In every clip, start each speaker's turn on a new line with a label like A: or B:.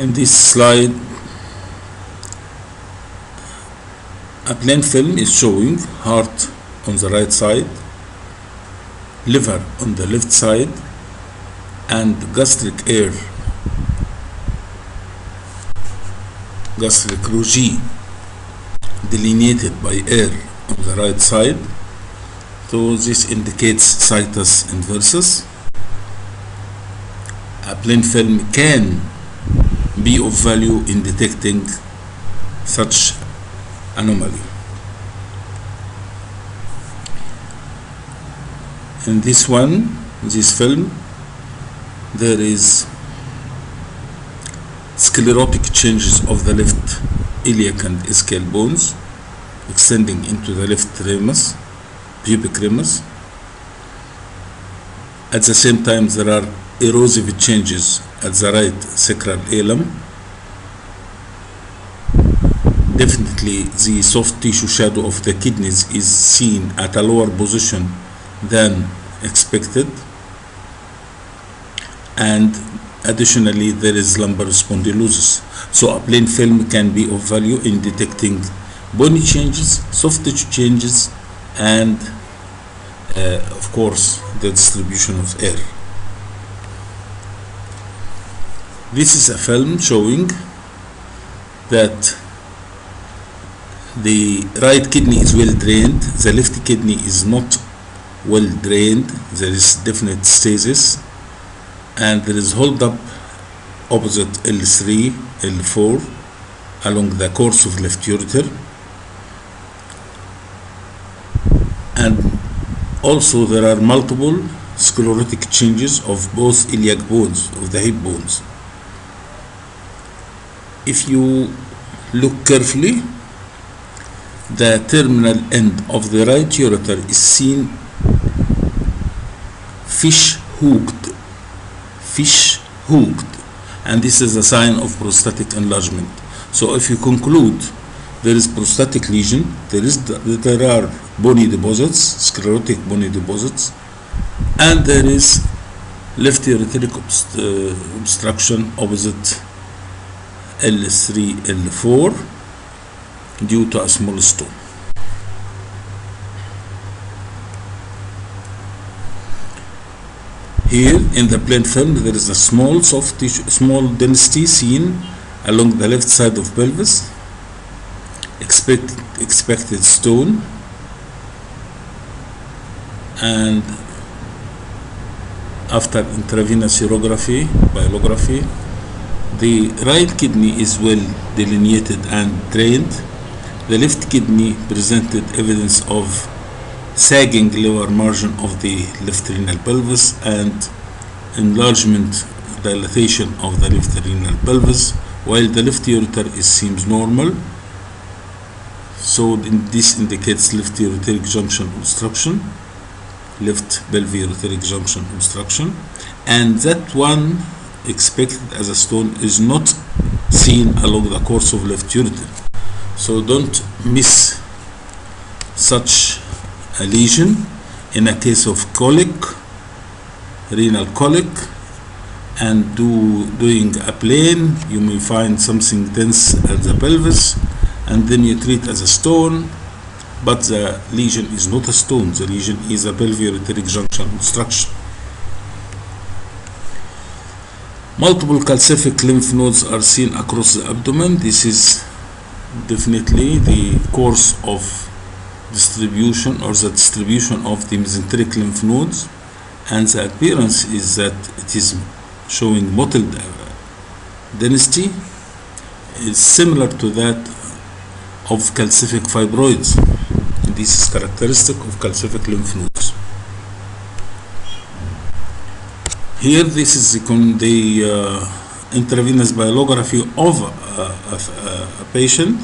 A: In this slide, a plain film is showing heart on the right side, liver on the left side, and gastric rugae delineated by air on the right side. So this indicates situs inversus. A plain film can be of value in detecting such anomaly. In this film, there is sclerotic changes of the left iliac and ischial bones extending into the left ramus, pubic ramus. At the same time, there are erosive changes at the right sacral hilum. Definitely the soft tissue shadow of the kidneys is seen at a lower position than expected, and additionally there is lumbar spondylosis. So a plain film can be of value in detecting bony changes, soft tissue changes, and of course the distribution of air. This is a film showing that the right kidney is well drained, the left kidney is not well drained, there is definite stasis, and there is hold up opposite L3, L4 along the course of left ureter, and also there are multiple sclerotic changes of both iliac bones, of the hip bones. If you look carefully, the terminal end of the right ureter is seen fish hooked, and this is a sign of prostatic enlargement. So if you conclude there is prostatic lesion, there are bony deposits, sclerotic bony deposits, and there is left ureteric obstruction opposite L3, L4 due to a small stone. Here in the plain film, there is a small soft tissue, small density seen along the left side of pelvis. Expected stone, and after intravenous urography, pyelography, the right kidney is well delineated and drained. The left kidney presented evidence of sagging lower margin of the left renal pelvis and enlargement, dilatation of the left renal pelvis, while the left ureter seems normal. So this indicates left ureteric junction obstruction, left pelviureteric junction obstruction, and that one expected as a stone is not seen along the course of left ureter. So don't miss such a lesion. In a case of colic, renal colic, and doing a plain, you may find something dense at the pelvis, and then you treat as a stone, but the lesion is not a stone, the lesion is a pelviureteric junction obstruction. Multiple calcific lymph nodes are seen across the abdomen. This is definitely the course of distribution or the distribution of the mesenteric lymph nodes, and the appearance is that it is showing mottled density is similar to that of calcific fibroids. This is characteristic of calcific lymph nodes. Here, this is the intravenous pyelography of a patient.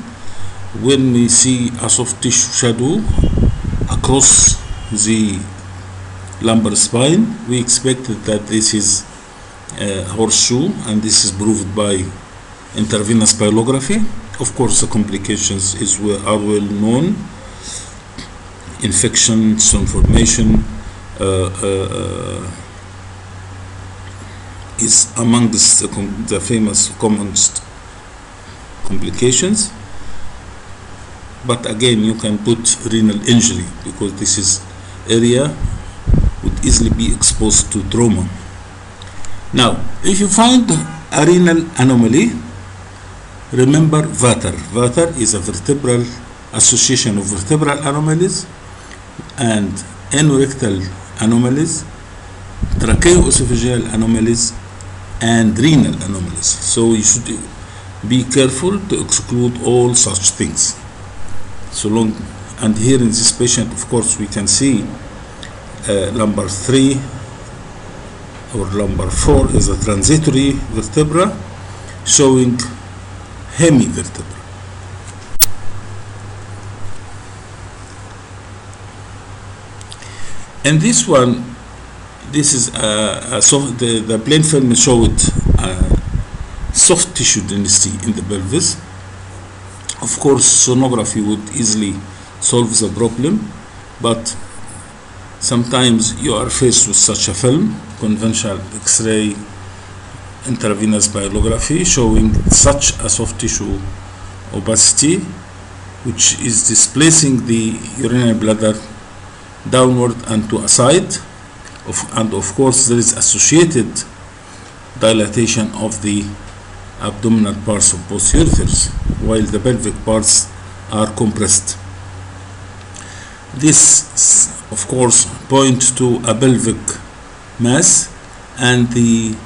A: When we see a soft tissue shadow across the lumbar spine, we expected that this is a horseshoe, and this is proved by intravenous pyelography. Of course, the complications are well known: infection, stone formation, is amongst the famous commonest complications, but again you can put renal injury because this is area would easily be exposed to trauma. Now, if you find a renal anomaly, remember VATR. VATR is a vertebral association of vertebral anomalies and anorectal anomalies, tracheoesophageal anomalies, and renal anomalies. So you should be careful to exclude all such things. So long, and here in this patient, of course, we can see lumbar 3 or lumbar 4 is a transitory vertebra showing hemivertebra. And this one, this is the plain film showed soft tissue density in the pelvis. Of course, sonography would easily solve the problem, but sometimes you are faced with such a film, conventional X-ray, intravenous pyelography, showing such a soft tissue opacity, which is displacing the urinary bladder downward and to a side, and of course there is associated dilatation of the abdominal parts of both ureters, while the pelvic parts are compressed. This, of course, points to a pelvic mass, and the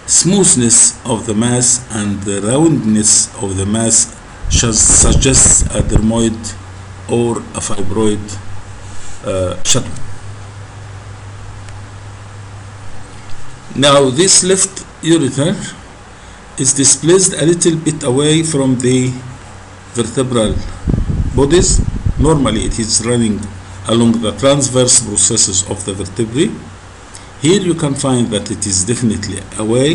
A: smoothness of the mass and the roundness of the mass suggests a dermoid or a fibroid shadow. Now, this left ureter is displaced a little bit away from the vertebral bodies. Normally it is running along the transverse processes of the vertebrae. Here you can find that it is definitely away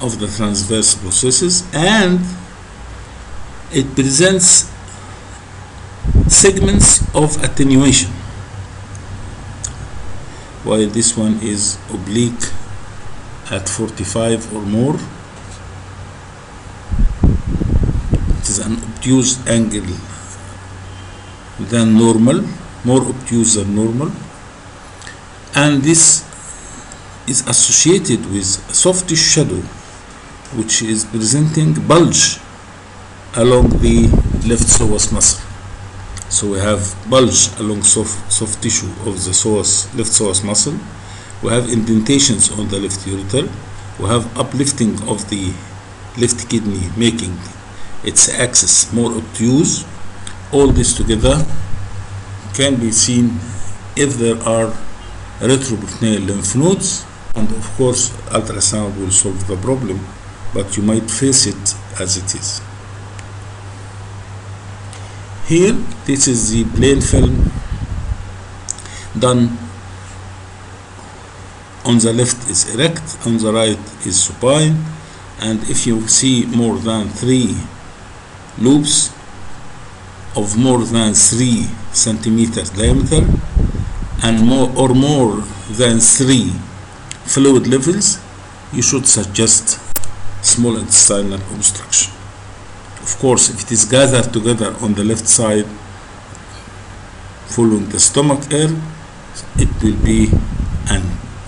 A: of the transverse processes, and it presents segments of attenuation, while this one is oblique at 45 or more. It is an obtuse angle than normal, more obtuse than normal, and this is associated with a soft tissue shadow which is presenting bulge along the left psoas muscle. So we have bulge along soft tissue of the left psoas muscle. We have indentations on the left ureter. We have uplifting of the left kidney, making its axis more obtuse. All this together can be seen if there are retroperitoneal lymph nodes, and of course ultrasound will solve the problem, but you might face it as it is. Here, this is the plain film done. On the left is erect, on the right is supine, and if you see more than 3 loops of more than 3 centimeter diameter and more than 3 fluid levels, you should suggest small intestinal obstruction. Of course, if it is gathered together on the left side following the stomach air, it will be an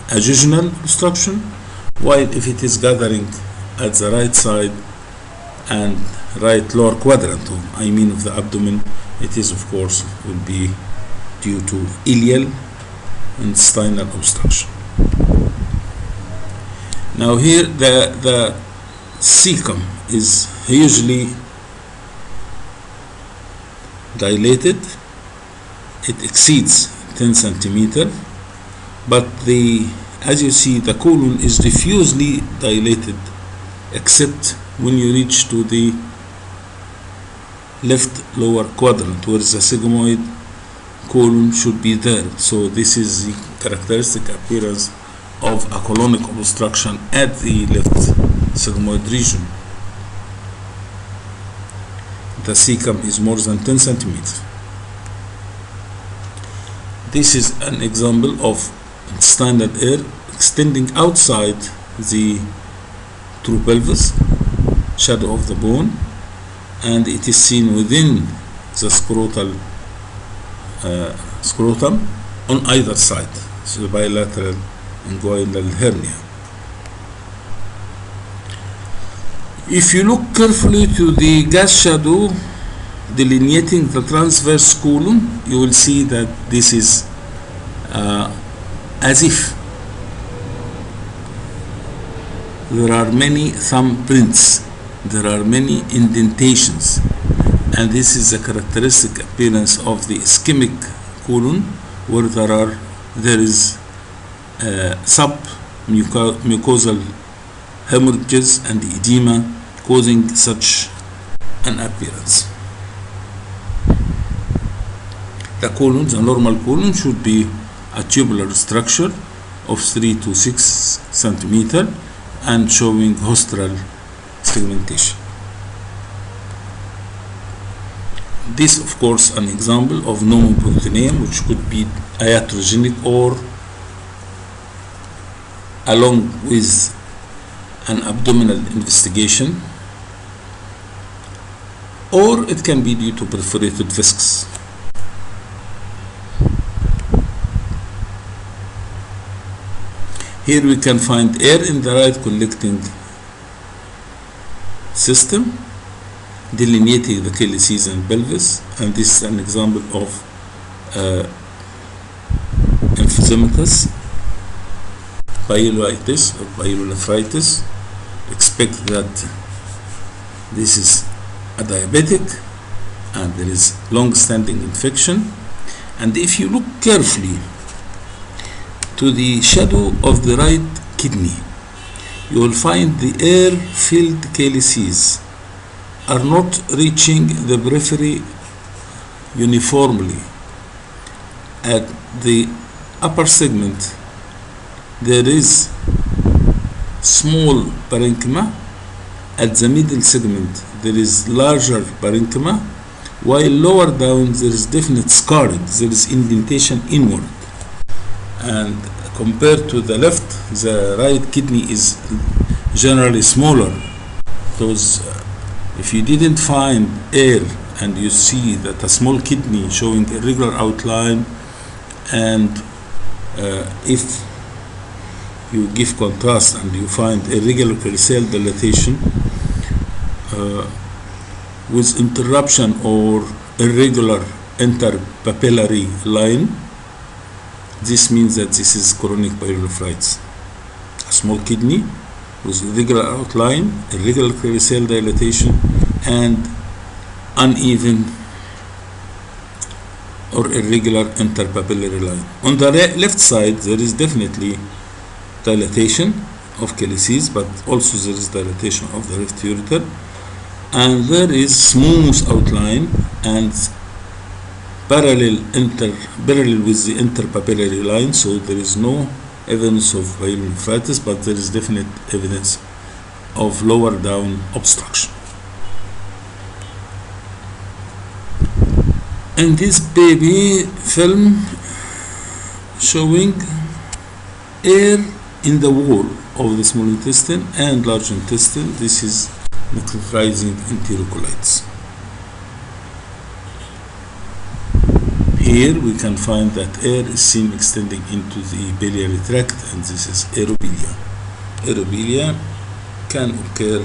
A: jejunal obstruction, while if it is gathering at the right side and right lower quadrant, I mean of the abdomen, it is of course will be due to ileal intestinal obstruction. Now here the cecum is hugely dilated. It exceeds 10 centimeter, but as you see, the colon is diffusely dilated except when you reach to the left lower quadrant where the sigmoid colon should be there. So this is the characteristic appearance of a colonic obstruction at the left sigmoid region. The cecum is more than 10 centimeters. This is an example of intestinal air extending outside the true pelvis, shadow of the bone, and it is seen within the scrotal scrotum on either side, so the bilateral inguinal hernia. If you look carefully to the gas shadow delineating the transverse colon, you will see that this is as if there are many thumbprints, there are many indentations, and this is the characteristic appearance of the ischemic colon, where there is submucosal hemorrhages and edema causing such an appearance. The colon, the normal colon, should be a tubular structure of 3 to 6 centimeter and showing rostral segmentation. This, of course, an example of pneumoperitoneum, which could be iatrogenic or along with an abdominal investigation, or it can be due to perforated viscus. Here we can find air in the right collecting system, delineating the calyces and pelvis, and this is an example of emphysematous pyelitis or pyelonephritis. Expect that this is a diabetic and there is long-standing infection. And if you look carefully to the shadow of the right kidney, you will find the air-filled calyces are not reaching the periphery uniformly. At the upper segment there is small parenchyma, at the middle segment there is larger parenchyma, while lower down there is definite scarring, there is indentation inward. And compared to the left, the right kidney is generally smaller. Those if you didn't find air and you see that a small kidney showing irregular outline, and if you give contrast and you find irregular pericell dilatation with interruption or irregular interpapillary line, this means that this is chronic pyelonephritis. A small kidney with irregular outline, irregular pericell dilatation, and uneven or irregular interpapillary line. On the left side there is definitely dilatation of calyces, but also there is dilatation of the left ureter, and there is smooth outline and parallel with the interpapillary line, so there is no evidence of pyelonephritis, but there is definite evidence of lower down obstruction. In this baby film showing air in the wall of the small intestine and large intestine, this is necrotizing enterocolitis. Here we can find that air is seen extending into the biliary tract, and this is aerobilia. Aerobilia can occur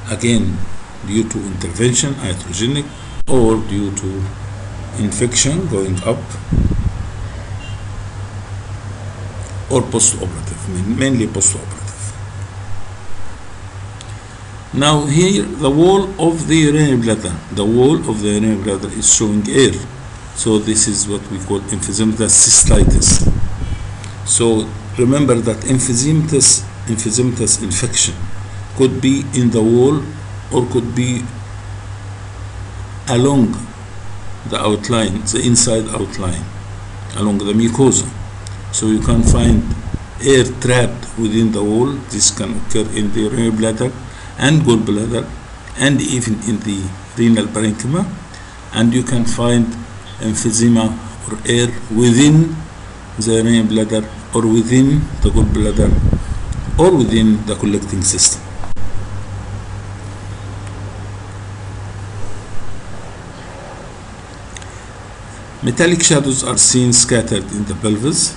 A: again due to intervention, iatrogenic, or due to infection going up, or post-operative, mainly post-operative. Now here the wall of the urinary bladder, is showing air. So this is what we call emphysematous cystitis. So remember that emphysematous infection could be in the wall or could be along the outline, the inside outline, along the mucosa. So you can find air trapped within the wall. This can occur in the urinary bladder and gallbladder and even in the renal parenchyma, and you can find emphysema or air within the urinary bladder or within the gallbladder or within the collecting system. Metallic shadows are seen scattered in the pelvis,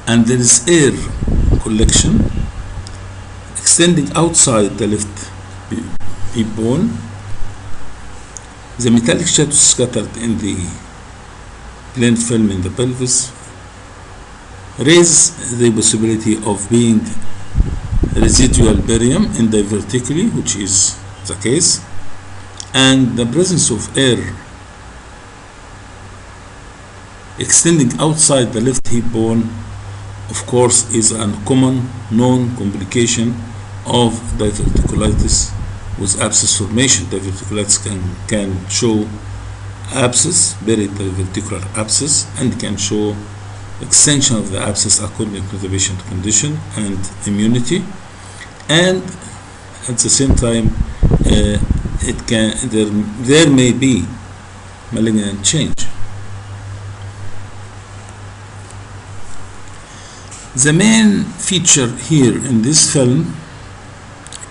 A: and there is air collection extending outside the left hip bone. The metallic shadows scattered in the plain film in the pelvis raise the possibility of being residual barium in divertically, which is the case, and the presence of air extending outside the left hip bone, of course, is a common known complication of diverticulitis with abscess formation. Diverticulitis can show abscess, buried diverticular abscess, and can show extension of the abscess according to the patient condition and immunity, and at the same time there may be malignant change. The main feature here in this film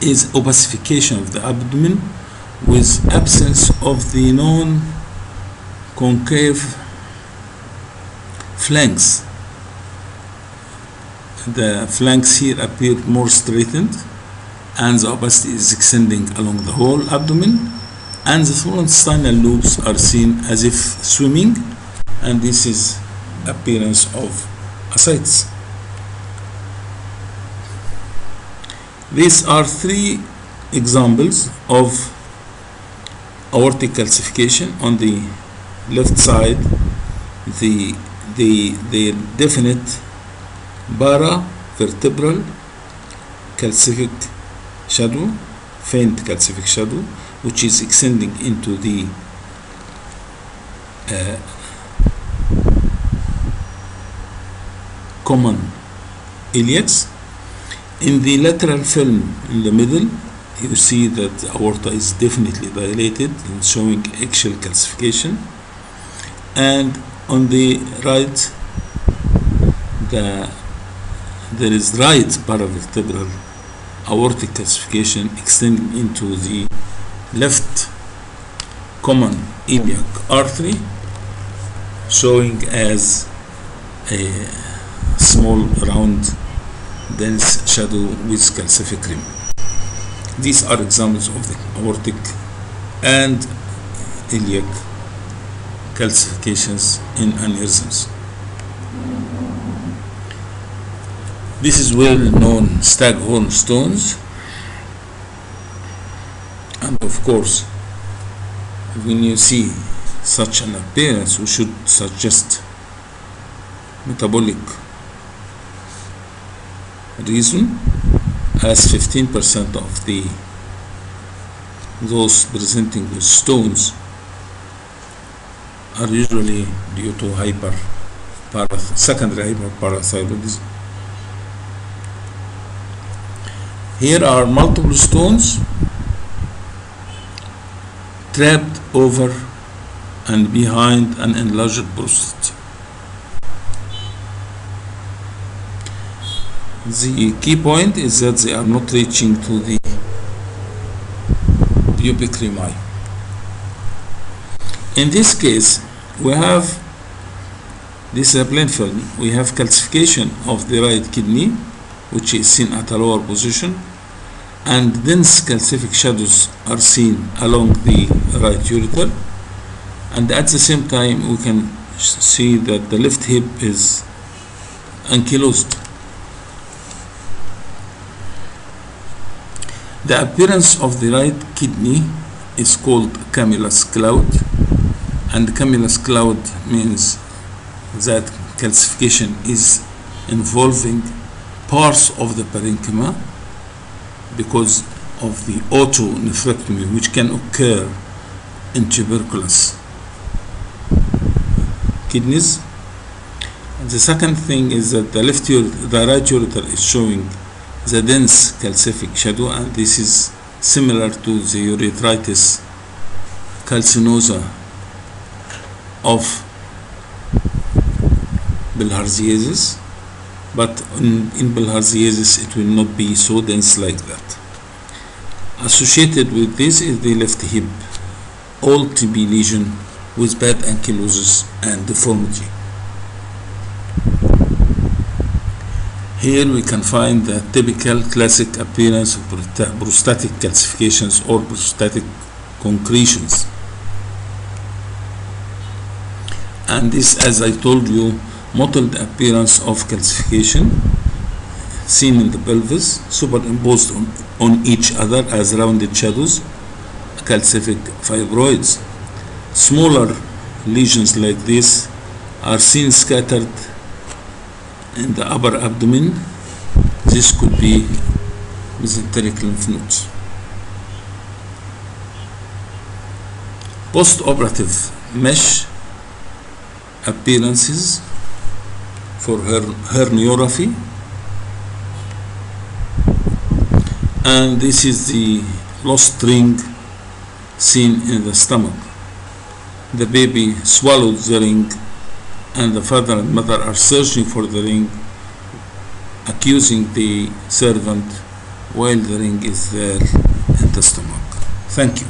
A: is opacification of the abdomen with absence of the known concave flanks. The flanks here appear more straightened, and the opacity is extending along the whole abdomen, and the swollen sternal loops are seen as if swimming, and this is appearance of ascites. These are three examples of aortic calcification. On the left side, the definite paravertebral calcific shadow, faint calcific shadow, which is extending into the common iliacs. In the lateral film in the middle, you see that the aorta is definitely dilated and showing axial calcification, and on the right there is right paravertebral aortic calcification extending into the left common iliac artery, showing as a small round dense shadow with calcific rim. These are examples of the aortic and iliac calcifications in aneurysms. This is well known staghorn stones, and of course when you see such an appearance, we should suggest metabolic reason, as 15% of those presenting with stones are usually due to secondary hyperparathyroidism. Here are multiple stones trapped over and behind an enlarged prostate. The key point is that they are not reaching to the pubic rami. In this case, we have this plain film. We have calcification of the right kidney, which is seen at a lower position, and dense calcific shadows are seen along the right ureter, and at the same time we can see that the left hip is ankylosed. The appearance of the right kidney is called camillus cloud, and camillus cloud means that calcification is involving parts of the parenchyma because of the autonephrectomy which can occur in tuberculous kidneys. And the second thing is that the right ureter is showing the dense calcific shadow, and this is similar to the urethritis calcinosa of bilharziasis. but in bilharziosis it will not be so dense like that. Associated with this is the left hip all TB lesion with bad ankylosis and deformity. Here we can find the typical classic appearance of prostatic calcifications or prostatic concretions. And this, as I told you, mottled appearance of calcification seen in the pelvis, superimposed on each other as rounded shadows, calcific fibroids. Smaller lesions like this are seen scattered in the upper abdomen. This could be mesenteric lymph nodes. Post-operative mesh appearances for herniorrhaphy, and this is the lost ring seen in the stomach. The baby swallowed the ring, and the father and mother are searching for the ring, accusing the servant while the ring is there in the stomach. Thank you.